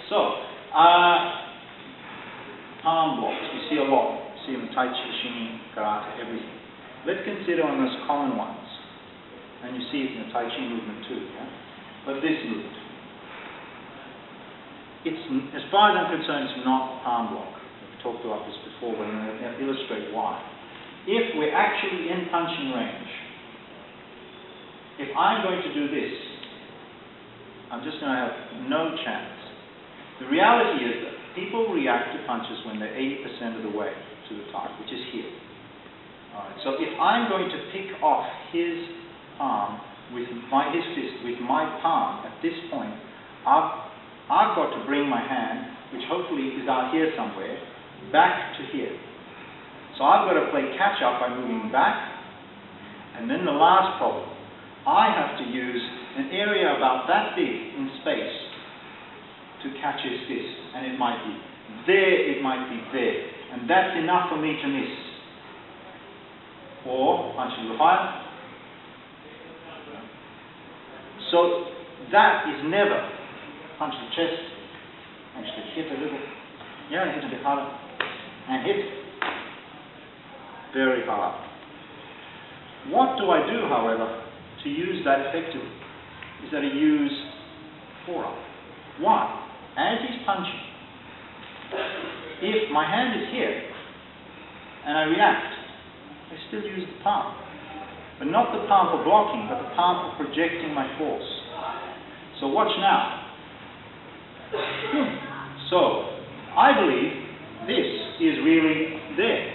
So, palm blocks, you see a lot. You see them in Tai Chi, Shini, Karate, everything. Let's consider on those common ones. And you see it in the Tai Chi movement too. Yeah? But this movement. It's, as far as I'm concerned, it's not a palm block. We've talked about this before, but I'm going to illustrate why. If we're actually in punching range, if I'm going to do this, I'm just going to have no chance. The reality is that people react to punches when they're 80% of the way to the target, which is here. All right, so if I'm going to pick off his palm with his fist with my palm at this point, I've got to bring my hand, which hopefully is out here somewhere, back to here. So I've got to play catch up by moving back. And then the last problem, I have to use an area about that big in space to catch his fist. And it might be there, it might be there. And that's enough for me to miss. Or punch a little higher. So that is never punch the chest, actually hit a little, yeah, hit a bit harder, and hit very hard. What do I do, however, to use that effectively? Is that I use forearm. Why? As he's punching, if my hand is here and I react, I still use the palm. But not the palm for blocking, but the palm for projecting my force. So watch now. So, I believe this is really there.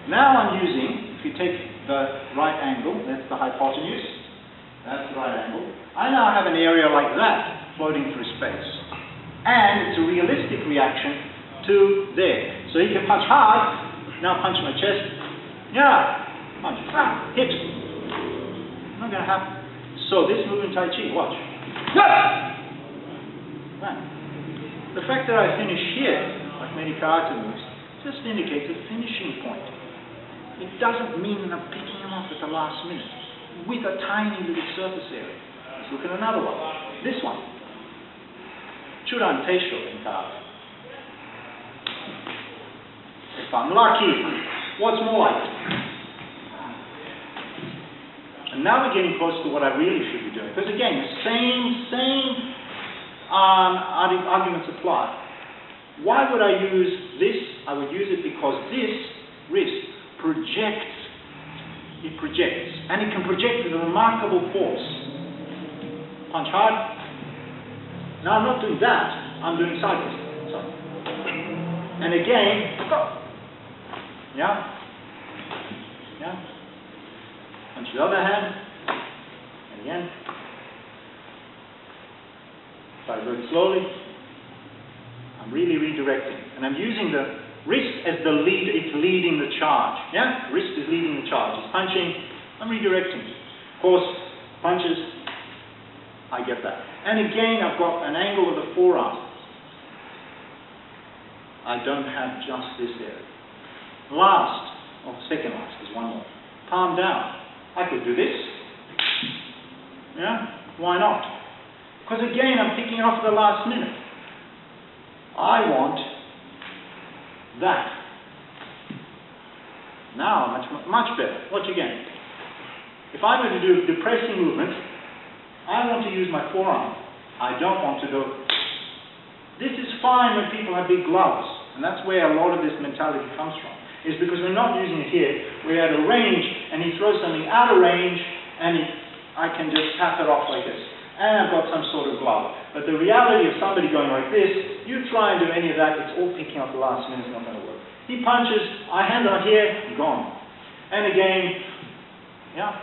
Now I'm using, if you take the right angle, that's the hypotenuse, that's the right angle. I now have an area like that floating through space. And it's a realistic reaction to there. So he can punch hard, now punch my chest, yeah, punch, hit. Not going to happen. So this move in Tai Chi, watch. Right. The fact that I finish here, like many karate moves, just indicates a finishing point. It doesn't mean that I'm picking him off at the last minute with a tiny little surface area. Let's look at another one. This one. Churan Teisho in karate. If I'm lucky, what's more like it? And now we're getting close to what I really should be doing. Because again, the same arguments apply. Why would I use this? I would use it because this wrist projects. It projects. And it can project with a remarkable force. Punch hard. Now I'm not doing that. I'm doing sideways. Sorry. And again, go. Yeah? Yeah? Punch the other hand. And again. Try very slowly. I'm really redirecting. And I'm using the wrist as the lead. It's leading the charge. Yeah? Wrist is leading the charge. It's punching. I'm redirecting. Of course, punches, I get that. And again, I've got an angle of the forearm. I don't have just this area. Last, or second last, there's one more. Palm down. I could do this. Yeah? Why not? Because again, I'm picking it off at the last minute. I want that. Now, much better. Watch again. If I'm going to do a depressing movement, I want to use my forearm. I don't want to go. This is fine when people have big gloves. And that's where a lot of this mentality comes from. Is because we're not using it here. We're at a range, and he throws something out of range, and I can just tap it off like this. And I've got some sort of glove. But the reality of somebody going like this, you try and do any of that, it's all picking up the last minute, it's not going to work. He punches, I hand out here, gone. And again, yeah,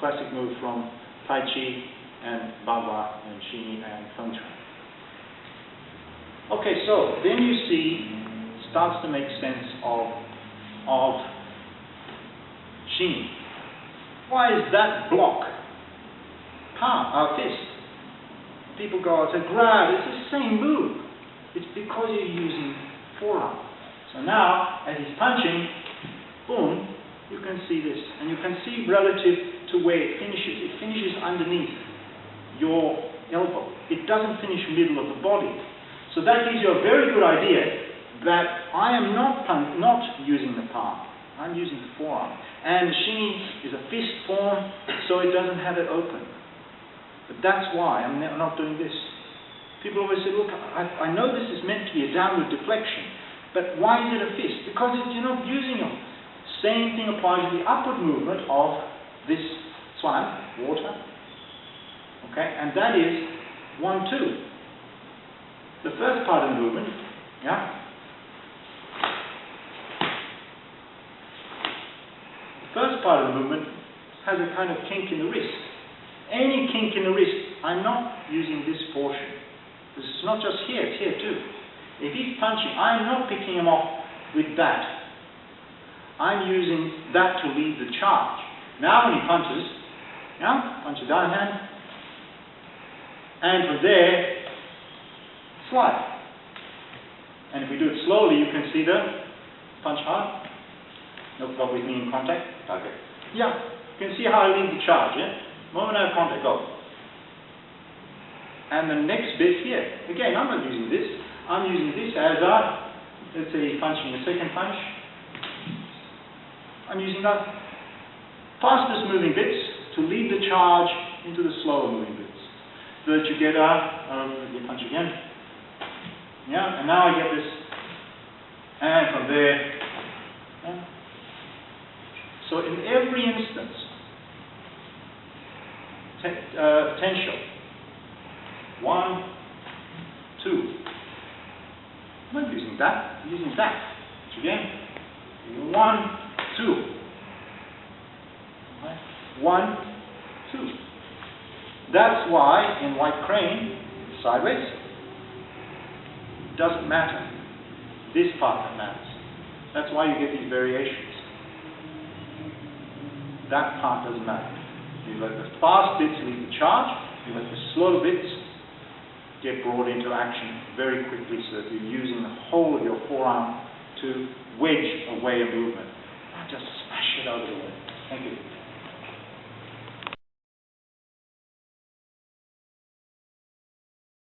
classic move from Tai Chi and Bagua and Shini and Feng Shui. Okay, so then you see, starts to make sense of Shini. Why is that block? Palm, fist. People go out and say, grab, it's the same move. It's because you're using forearm. So now, as he's punching, boom, you can see this. And you can see relative to where it finishes. It finishes underneath your elbow. It doesn't finish middle of the body. So that gives you a very good idea that I am not using the palm. I'm using the forearm. And the shinny is a fist form, so it doesn't have it open. But that's why I'm not doing this. People always say, look, I know this is meant to be a downward deflection, but why is it a fist? Because you're not using it. Same thing applies to the upward movement of this swan, water. Okay, and that is 1, 2. The first part of the movement, yeah? The first part of the movement has a kind of kink in the wrist. Any kink in the wrist, I'm not using this portion. This is not just here, it's here too. If he's punching, I'm not picking him off with that. I'm using that to lead the charge. Now when he punches, punches down hand, and from there, slide. And if we do it slowly, you can see the punch hard. No problem with me in contact. Okay. Yeah, you can see how I lead the charge, yeah? Moment I have contact, go. And the next bit here, again, I'm not using this. I'm using this as let's say, punching a second punch. I'm using the fastest moving bits to lead the charge into the slower moving bits. So that you get you punch again. Yeah, and now I get this. And from there. Yeah. So in every instance, potential. 1, 2. I'm not using that, I'm using that. Again, 1, 2. 1, 2. That's why in white crane, sideways, it doesn't matter. This part that matters. That's why you get these variations. That part doesn't matter. You let the fast bits lead the charge, you let the slow bits get brought into action very quickly so that you're using the whole of your forearm to wedge away a movement, not just smash it out of the way. Thank you.